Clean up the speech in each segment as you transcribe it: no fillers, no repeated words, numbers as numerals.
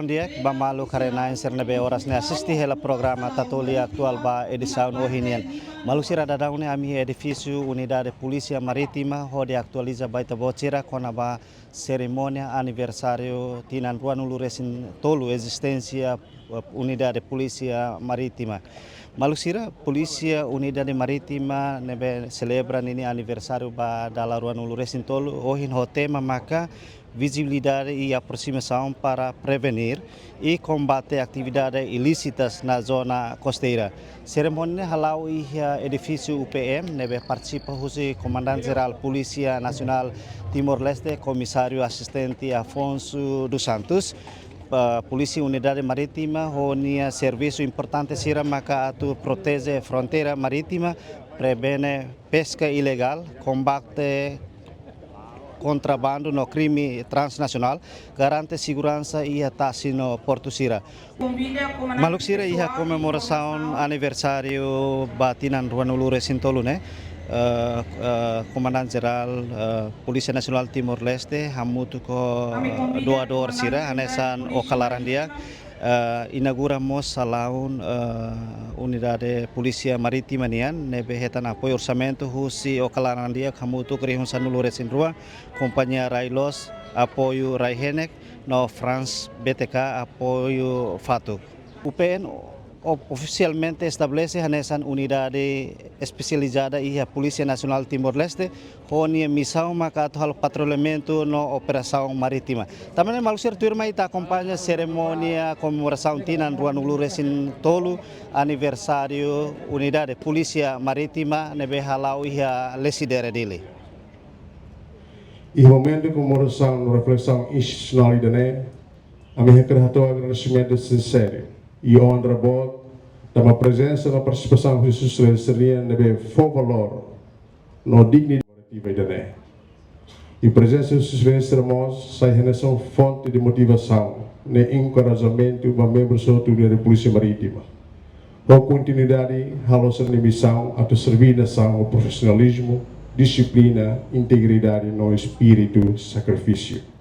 bom dia, bamalu karena sernebe horas ne assisti hela programa Tatoli Atual ba edição ohinian. Malu sira dadau ne ami edifício Unidade Polícia Marítima hode actualiza baita bocira kona ba cerimônia aniversário tinan ruanulu resin tolu existência Unidade Polícia Marítima. Malu sira Polícia Unidade Marítima nebe celebra nini aniversário ba dala ruanulu resin tolu ohin ho tema maka visibilidade e aproximação para prevenir e combater atividades ilícitas na zona costeira. Cerimônia halau ia edifício UPM, nebe participa o Comandante-Geral Polícia Nacional Timor-Leste, Comissário Assistente Afonso dos Santos, Polícia Unidade Marítima, honia serviço importante sira maka atu protege fronteira marítima, prevene pesca ilegal, combate contrabando no crime transnacional, garante segurança e taxa no Porto Sira. Maluk Sira ia comemoração aniversário batinan Ruanulu Resintolu, né? Comandante-Geral Polícia Nacional Timor-Leste, hamutu ko doador Sira, anesan Okalarandia, inauguramos salaun Unidade Polícia Marítima nian nebe hetan apoio orçamento husi Okalarandia hamutu krihun sanulu resin rua Companhia Railos apoio Raihenek no France BTK apoio Fato. UPN oficialmente estabelece essa unidade especializada e a Polícia Nacional Timor-Leste com missão marcada ao patrulhamento na operação marítima. Também Maluser turma está acompanha a cerimônia comemoração tinan Ruanulu Resin Tolu aniversário Unidade Polícia Marítima nebe halau e a lesidera dele. E momento de comemoração, reflexão institucional a minha agradecimento sincero e honra da presença na participação de Jesus seria nebe for valor no dignidade e presença de Jesus sermos sai relação fonte de motivação ne encorajamento para membros da Unidade Polícia Marítima com continuidade halosan de missão a servir nação o profissionalismo disciplina integridade no espírito sacrifício.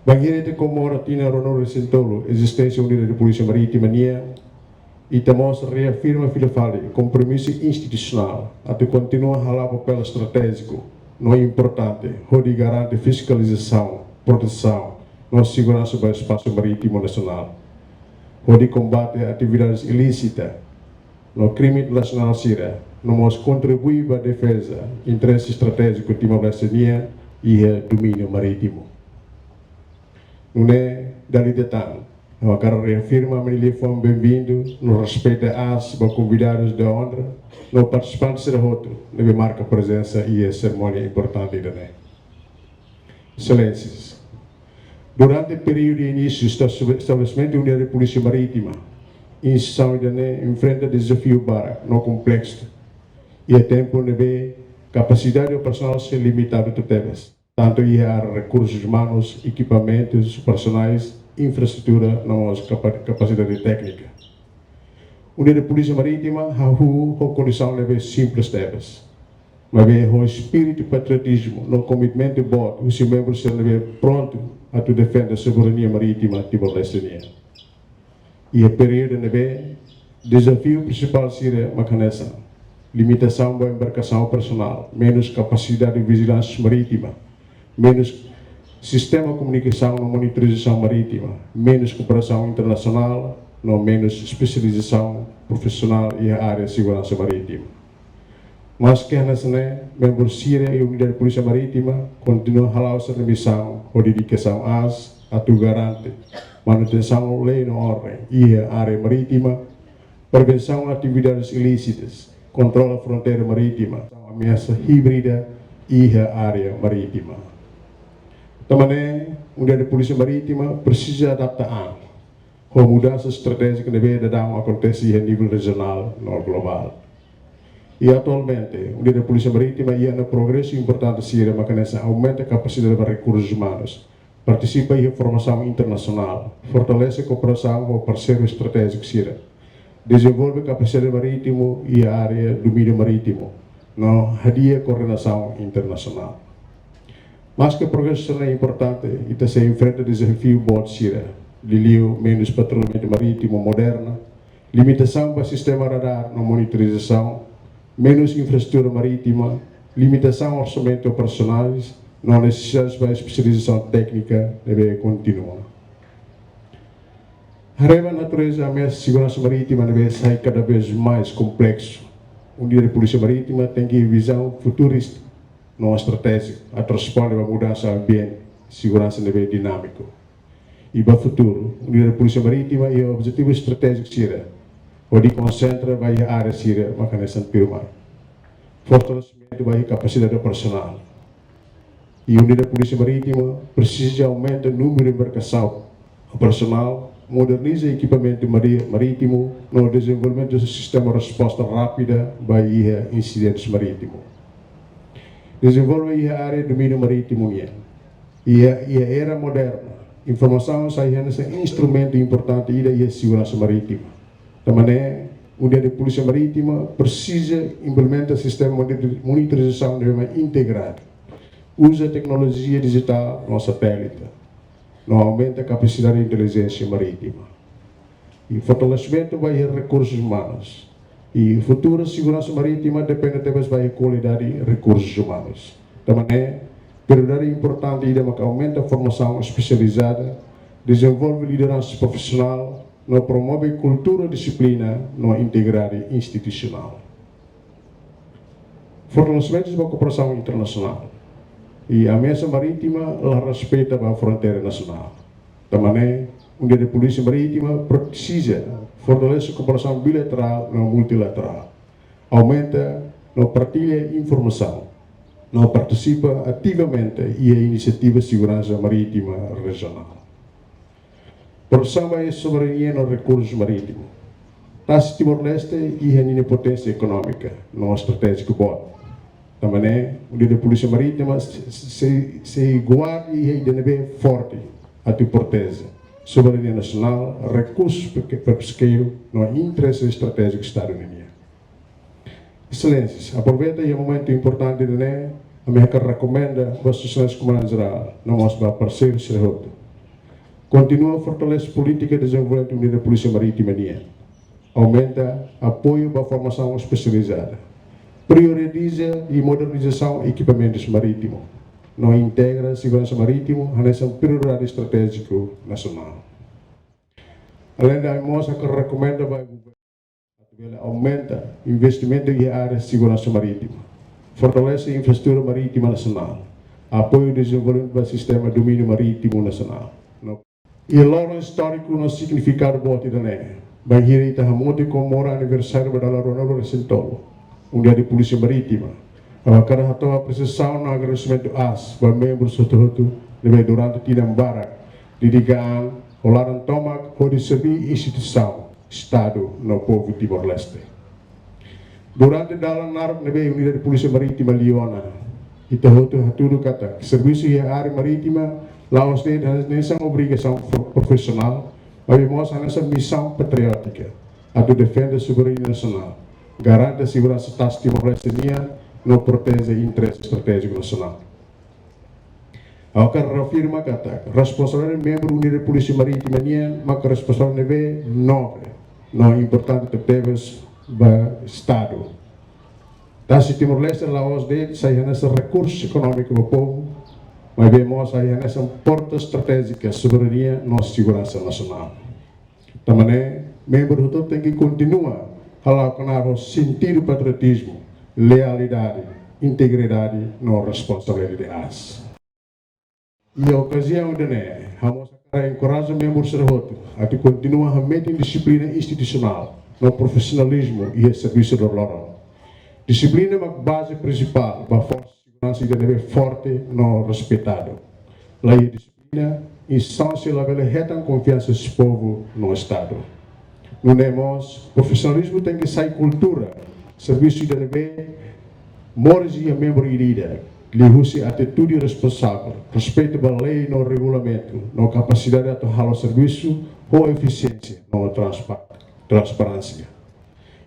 Banhirete como rotina Ruanulu Resin Tolu, existência Unidade de Polícia Marítima nia, e também reafirma filofale compromisso institucional a continuar a papel estratégico não importante, onde garante fiscalização, proteção, não segurança do espaço marítimo nacional, onde combate atividades ilícitas, no crime nacional sira, não contribui para a defesa, interesse estratégico de Timor-Leste e domínio marítimo. Não é dali detalhe. Eu quero reafirmar que foi bem-vindo no respeito às convidados da honra, no participantes da outro, deve marcar presença e a cerimônia importante da Excelências, durante o período de início do estabelecimento da Unidade de Polícia Marítima, a instituição enfrenta desafios para no complexo e a tempo de capacidade operacional ser limitada de temas, tanto há recursos humanos, equipamentos, personais, infraestrutura, nossa capacidade técnica. Unidade de Polícia Marítima a condição de simples temas, mas o espírito de patriotismo, no comitimento bom, os membros serão prontos a defender a soberania marítima Timor-Leste. E a período de desafio principal seria a limitação da embarcação operacional, menos capacidade de vigilância marítima, menos sistema de comunicação e monitorização marítima, menos cooperação internacional, não menos especialização profissional e a área de segurança marítima. Mas que nessa membros Síria e Unidade de Polícia Marítima continuam a sua missão ou dedicação a tu garante manutenção da lei na ordem e a área marítima, prevenção de atividades ilícitas, controle da fronteira marítima, ameaça híbrida e a área marítima. Também, a Unidade de Polícia Marítima precisa adaptar a mudança estratégica que deve acontecer a nível regional e global. E atualmente, a Unidade de Polícia Marítima ia no progresso importante Síria, mas aumenta a capacidade de recursos humanos, participa em formação internacional, fortalece a cooperação com parceiros estratégicos Síria, desenvolve capacidade marítima e a área do domínio marítimo, na coordenação internacional. Mas que o progresso é importante e se enfrenta desafio bom Síria, Liliu menos patrulhamento marítimo moderno, limitação para sistema radar na monitorização, menos infraestrutura marítima, limitação ao orçamento operacionais, não necessidades para especialização técnica deve continuar. A reva natureza ameaça de segurança marítima deve sair cada vez mais complexo. O dia de polícia marítima tem que visão futurista, não estratégica, a transpor para mudança do ambiente, segurança deve dinâmico. E para o futuro, o dia de polícia marítima é o objetivo estratégico Síria, onde concentra a área Síria, mecanismo firma. Fortalecimento da capacidade operacional. E a unidade de polícia marítima precisa aumentar o número de embarcação operacional, moderniza o equipamento marítimo no desenvolvimento do sistema de resposta rápida para incidentes marítimos. Desenvolve a área de domínio marítimo e a era moderna. Informação sai um instrumento importante da segurança marítima. Da maneira, a unidade de polícia marítima precisa implementar o sistema de monitorização integrado. Usa a tecnologia digital no satélite. Não aumenta a capacidade de inteligência marítima. E fortalecimento vai ter recursos humanos. E futura segurança marítima depende também da qualidade de recursos humanos. Da maneira, prioridade importante é que aumenta a formação especializada, desenvolve liderança profissional, não promove cultura e disciplina no integrado institucional. Fortalecimento da cooperação internacional. E a ameaça marítima ela respeita a fronteira nacional. Da maneira, a unidade de polícia marítima precisa fortalecer a cooperação bilateral e multilateral. Aumenta a partilha de informação. Não participa ativamente em iniciativas de segurança marítima regional. Proteção da soberania nos recursos marítimos. Taça Timor-Leste e a potência econômica, não estratégico bom. Da maneira, a unidade de polícia marítima se guarda e deve forte a tua proteger soberania nacional, recursos pesqueiros, no interesse estratégico do Estado-União. Excelências, aproveita o momento importante de a minha recomenda para as sociedades comunais geral, não mostra parceiros de roto. Continua a fortalecer a política de desenvolvimento da unidade de polícia marítima. Aumenta apoio para a formação especializada. Prioriza e modernização de equipamentos marítimos. Não integra a segurança marítima nessa prioridade estratégica nacional. Além da moça que recomenda para o governo, aumenta investimento em área de segurança marítima, fortalece a infraestrutura marítima nacional, apoio o desenvolvimento do sistema de domínio marítimo nacional. E o loro histórico no significado bote da lei. Bahia está muito comemora aniversário da Ronaldo Recentolo, unidade de polícia marítima. A cada rato a precisão no agradecimento AS, para membros do durante o Tinambara, dedicam o laran tomak ou de servir instituição, Estado, no povo Timor-Leste. Durante dalam narap nebe unidade de polícia marítima Liona, ita hotu haturu kata, serviço e área marítima, Laos tem nessa obrigação profissional, mas mostra nessa missão patriótica, a de defender a soberania nacional, garante a segurança da Timor-Leste no protege o interesse estratégico nacional. Ao que reafirma kata, responsabilidade membro da unidade de polícia marítima maka responsabilidade nobre, não importante teves ba Estado. Das Timor-Leste Laos de saia nessa recursos econômicos do povo, mas vemos saia nessa porta estratégica soberania nossa segurança nacional. Da maneira, membro do tem que continuar a laconar o sentido patriotismo, lealidade, integridade, não responsabilidade. E a ocasião de vamos encorajar membros do voto a que continuem a meter disciplina institucional, no profissionalismo e o serviço do loro. Disciplina é a base principal para a força de segurança deve forte no respeitado. A disciplina instância ela reta confiança do povo no Estado. Não temos profissionalismo tem que sair cultura, serviço deve morrer a membro irida. Lihusi atitude responsável, respeito pela lei no regulamento, na capacidade de atuar o serviço ou eficiência, na transparência.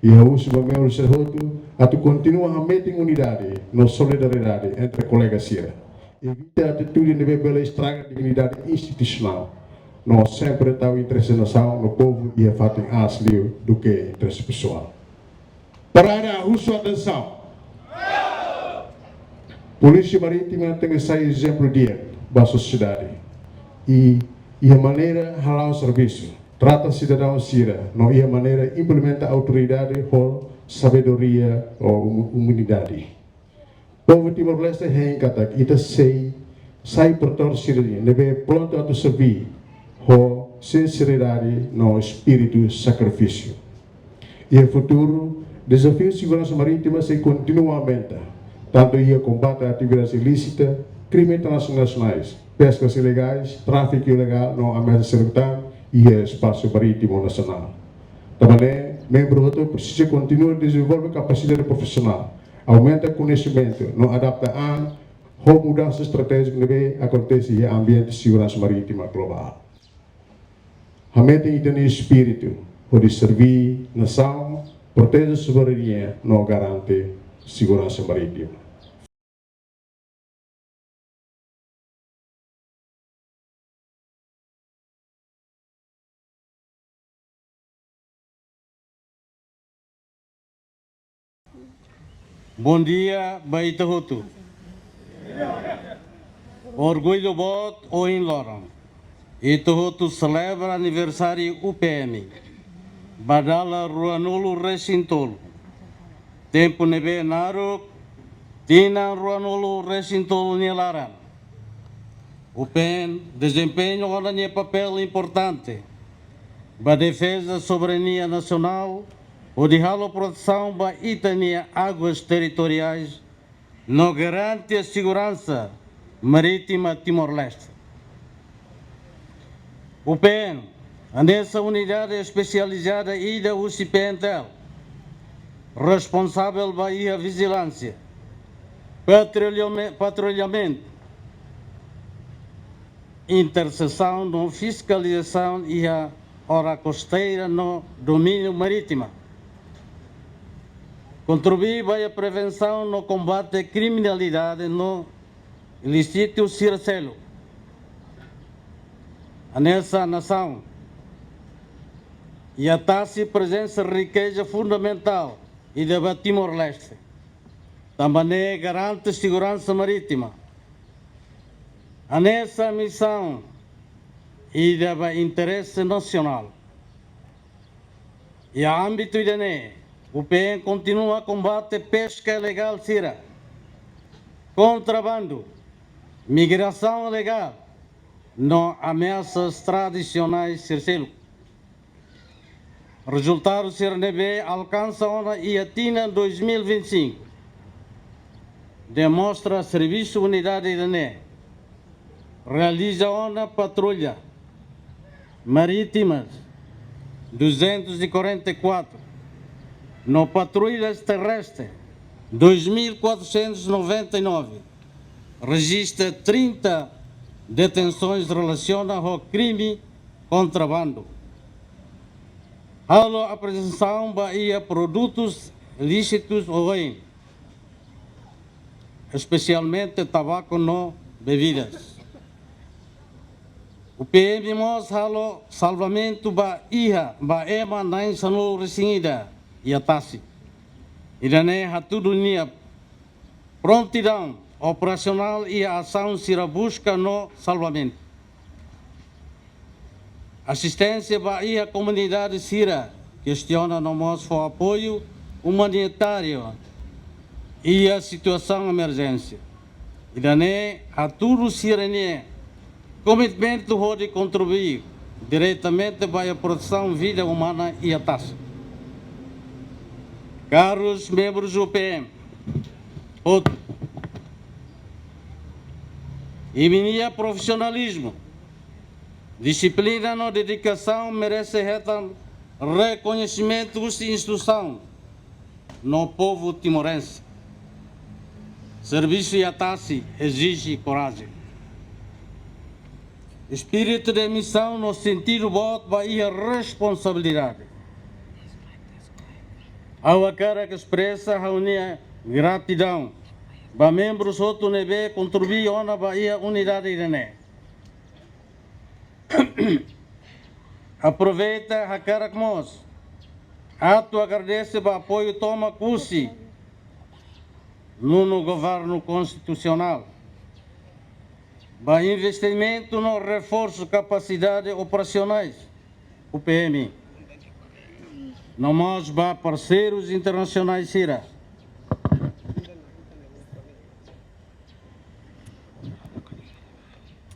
E a uso do membro do atu continua a meter unidade, na solidariedade entre colegas Sira. Evita a atitude de bebê estraga a dignidade institucional. nós sempre estamos interesse no povo e é fato asli do que interesse pessoal. Para a sua atenção, Polícia Marítima tem que ser exemplo para a sociedade e a maneira halal serviço trata cidadão sira, não é a maneira implementa autoridade ou sabedoria ou humanidade. Povo Timor-Leste é encatak ita sai portar sirani nebe pronto a servir com sinceridade no espírito sacrifício. E no futuro, desafio de segurança marítima se continuamente, tanto ia combate a atividades ilícitas, crimes transnacionais, pescas ilegais, tráfico ilegal no ameaça sanitária e espaço marítimo nacional. Também, membro do precisa continuar a desenvolver capacidade profissional, aumenta conhecimento, não adapta a mudança estratégica que acontece no ambiente de segurança marítima global. Realmente tem espírito de servir nação, proteger a soberania, não garante segurança marítima. Bom dia, Baita Hutu. Orgulho bot ou em Loran. Ito celebra aniversário UPM. Badala Ruanulu Recintolo. Tempo nebe naruk. Tina Ruanulu Recintolo Nilaran. UPM desempenha um papel importante para a defesa da soberania nacional ou de proteção da itania águas territoriais, não garante a segurança marítima Timor-Leste. O PN, nessa unidade especializada e da UCPNTEL, responsável pela vigilância, patrulhamento, interseção, não fiscalização e a hora costeira no domínio marítimo. Contribuir para a prevenção no combate à criminalidade no ilícito circelo. Nessa nação, e a taxa presença riqueza fundamental e da Timor-Leste. Também garante segurança marítima. Nessa missão e do interesse nacional. E a âmbito de o PN continua a combate pesca ilegal sira, contrabando, migração ilegal, não ameaças tradicionais circelo. Resultado CIRNB alcança a IATINA 2025. Demonstra serviço unidade de NE. Realiza uma patrulha marítimas 244. No patrulhas terrestres 2.499. Registra 30 detenções relacionadas ao crime contrabando. A apreensão de produtos ilícitos ou especialmente tabaco no bebidas. O PM mostra o salvamento da EMA na insano resingida e a TASI. E daí a tudo nia prontidão operacional e a ação se busca no salvamento. Assistência para a comunidade sira questiona no nosso apoio humanitário e a situação de emergência. E daí a tudo sirene comitimento de contribuir diretamente para a proteção da vida humana e a taxa. Caros membros do PM, e minha profissionalismo, disciplina e dedicação merece reconhecimento e instituição no povo timorense. Serviço e a taxa exige coragem. Espírito de missão no sentido voto para a responsabilidade. A cara que expressa a gratidão para membros do NB contribuir para a unidade de NE. Aproveita a Caracmos. Ato agradece o apoio toma cursi no governo constitucional. Ba investimento no reforço capacidade operacionais, o PM. Nós ba parceiros internacionais sira.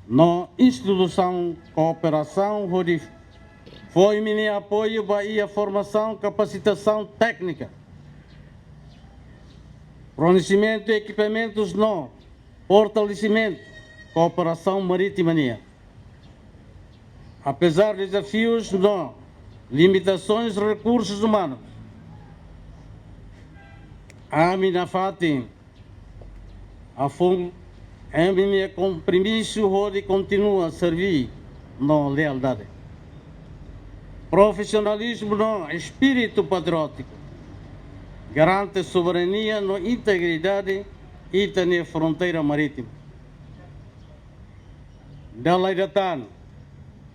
No instituição cooperação foi mini apoio para a formação, capacitação técnica, fornecimento de equipamentos no fortalecimento, cooperação marítima. Apesar de desafios no limitações de recursos humanos, a minha fatim, a fundo, é minha compromisso de continua a servir na lealdade. Profissionalismo no espírito patriótico garante soberania na integridade e na fronteira marítima. Dalai Datan,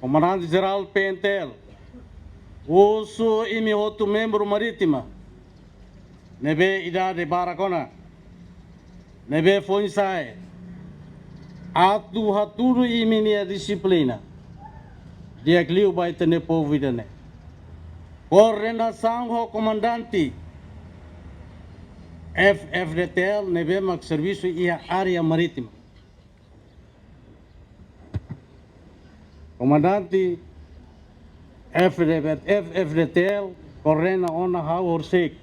Comandante-Geral PNTL, uso e meu outro membro marítima, nebe idade Baracona, nebe Foinsai, atu haturu e minha disciplina. Dia kliu vai ter povo idane. Coordenação do comandante FFDTL nebe mak serviço e a área marítima. Comandante FFDTL coordena ona haursek.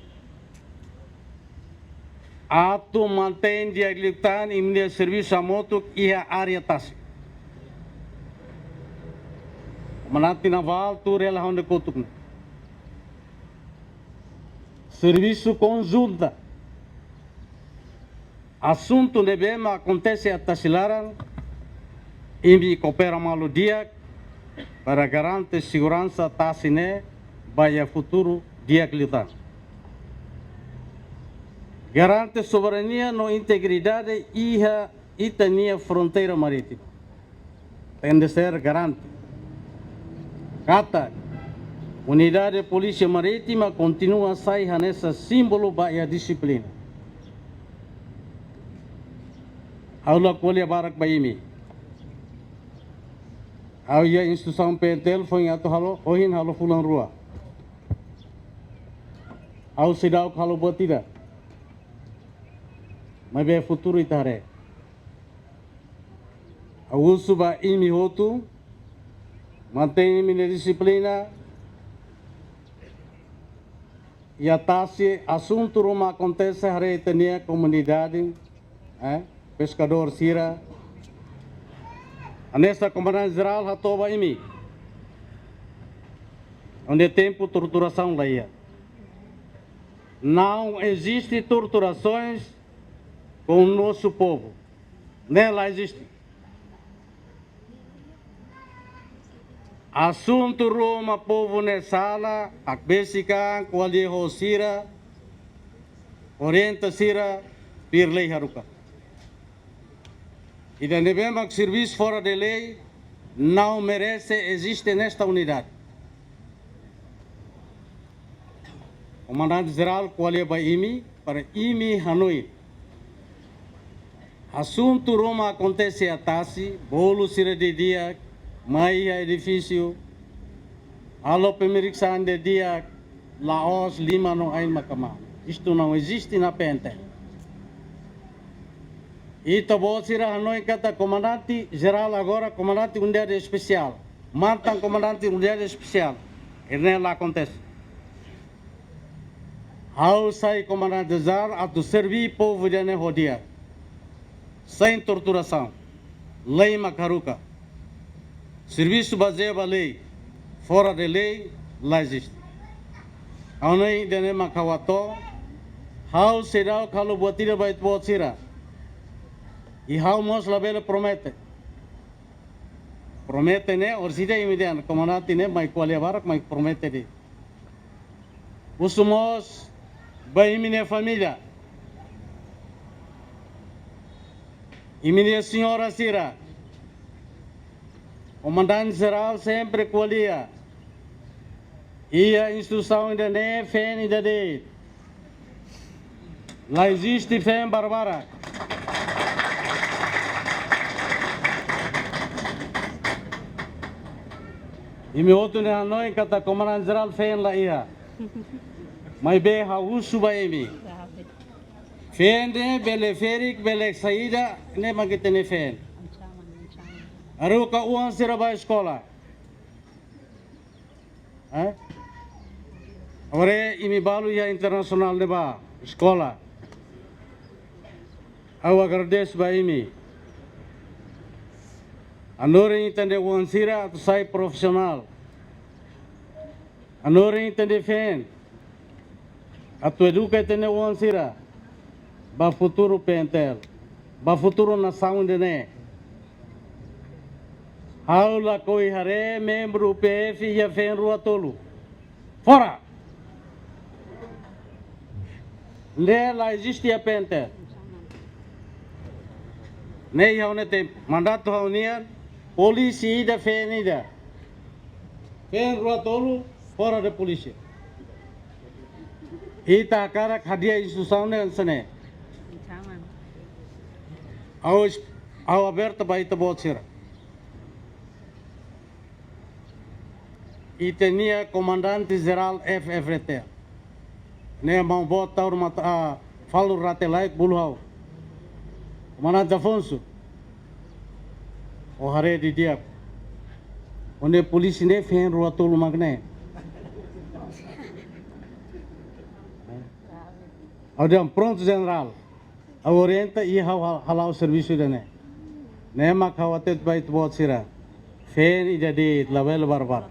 Atu mantém diaglitan e minha serviço a moto e a área tas. Comandante naval tu rela onde kotuk. Serviço conjunta. Assunto de bema acontece a Tasilaran e me coopera malo dia para garantir segurança Tasine para futuro dia clitan. Garante soberania no integridade e a itania fronteira marítima. Tem de ser garante. Kata, unidade de polícia marítima continua a sair nessa símbolo da disciplina. Aula colhe barak baimi. A instituição PNTL foi em ato halo, ohin halo fulan rua. Ao sidau halo batida. Mas bem futuro itare. A uso ba imi hotu. Mantém minha disciplina e a taxa assunto roma acontece a retenia comunidade, pescador sira. Nesta comandante geral hatoba imi, onde tempo torturação lá. Não existe torturações com o nosso povo, nela existe. Assunto Roma povo nesala, akbesikan, kuali hosira, orienta sira, pirlei haruka. E da nebemak serviço fora de lei não merece existe nesta unidade. Comandante-Geral kuali ba imi para imi Hanoi. Assunto Roma acontece a Tassi, bolo sira de dia. Mai edifício, alo pemeriksaan de dia, Laos, Lima no ain makama. Isto não existe na PNT. Ito bo sira Hanoi kata comandante geral agora comandante unidade especial. Mantan comandante unidade especial. Erne lá acontece. How sai comandante geral atu servir povo de rodia. Sem torturação. Lei makaruka. Serviço baseado na lei, fora de lei, lá existe. Ao nem dene makawato, how será o calo botira vai botira. E how mos labela promete. Promete né, orsida imediata, comandante né, mas qual é a vara, mas promete de. Os mos, vai minha família. E minha senhora Sira. Comandante-Geral sempre colhia E a instrução ainda nem é fé ainda de. Lá existe fé em Barbara. E me outro na noite kata comandante geral fé em lá ia. Mas bem a uso vai me. Fé de bele ferik bele saída nem magitene fé. Aruka uang sira ba escola. Agora imi balu ya internacional de ba escola. Aku agradeço ba imi. Anore entende uang sira atau sai profissional. Anore entende fen. Atau educa entende uang sira. Ba futuro pentel. Ba futuro nação de ne. Aula koi hare membro PF ia fen rua tolu. Fora! Le lá existe a pente. Nem há tem mandato há unia, polícia ida fen ida. Fen rua tolu, fora da polícia. Ita cara hadia instituição ne ansane. Ao aberto ba ita botsira. E tinha comandante geral FFRT. Ne mau bota urma falo ratelai buluhau. Comandante Afonso. O hare di dia. Onde polisi ne fen rua tolu magne. Ada pronto general. A orienta e halau serviço dene. Ne mak hawatet bait bot sira. Fen ida di level barbar.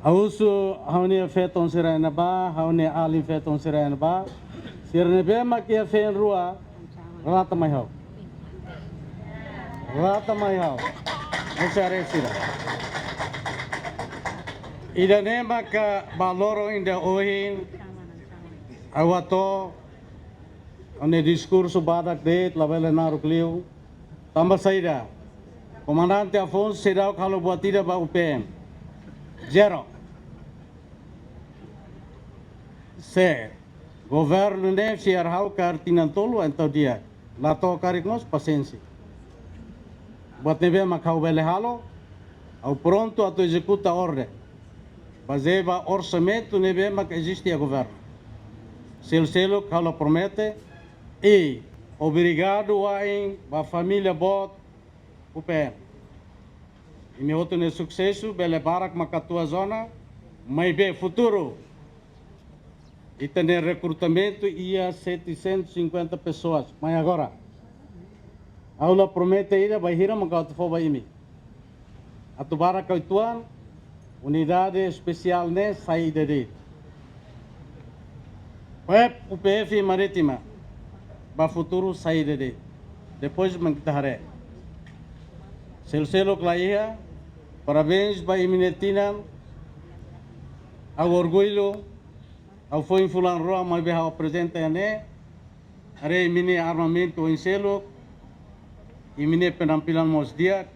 Ausu haune feton sira na ba, haune ali feton sira na ba. Sirne be makia fen rua rata mai hau. Rata mai hau. Esare sira. Ida ne maka baloro inda ohin awato ane discurso badak de labele narukliu tambah saida. Comandante Afonso sedau kalau buat tidak ba UPM. Zero. Se governo ne siar hau kartinan tolu então dia lá to karik nos paciência buat nebe makau bele halo au pronto atau executa ordem bazeba orçamento nebe mak existe a governo selo kalau promete e obrigado a ba família bot UPM e me outro ne sucesso bele barak makatua zona mai be futuro. E tem recrutamento ia 750 pessoas. Mas agora, a aula promete ir vai hira magau tu foba imi. A tubara kaituan unidade especial ne saída de. Web UPF Marítima. Ba futuro saída de. Depois mangtahare. Selo claia. Parabéns ba iminetina. Ao orgulho ao foi fulan roa mai beha presente ane are mini armamento em selo e mini penampilan mos dia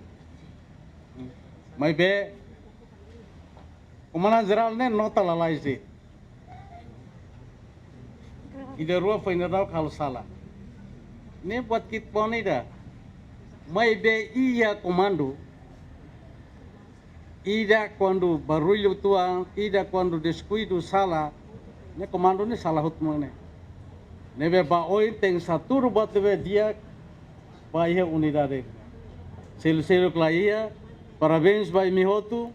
mai be comandante geral ne nota lalaisi e de rua foi nadau kalau salah ne buat kit bonida mai be ia comando ida quando barulho tua ida quando descuido sala ne comando ne salah hutmo ne nebe ba oi tem satu buat be dia ba ia unidade selo claia parabéns ba mihotu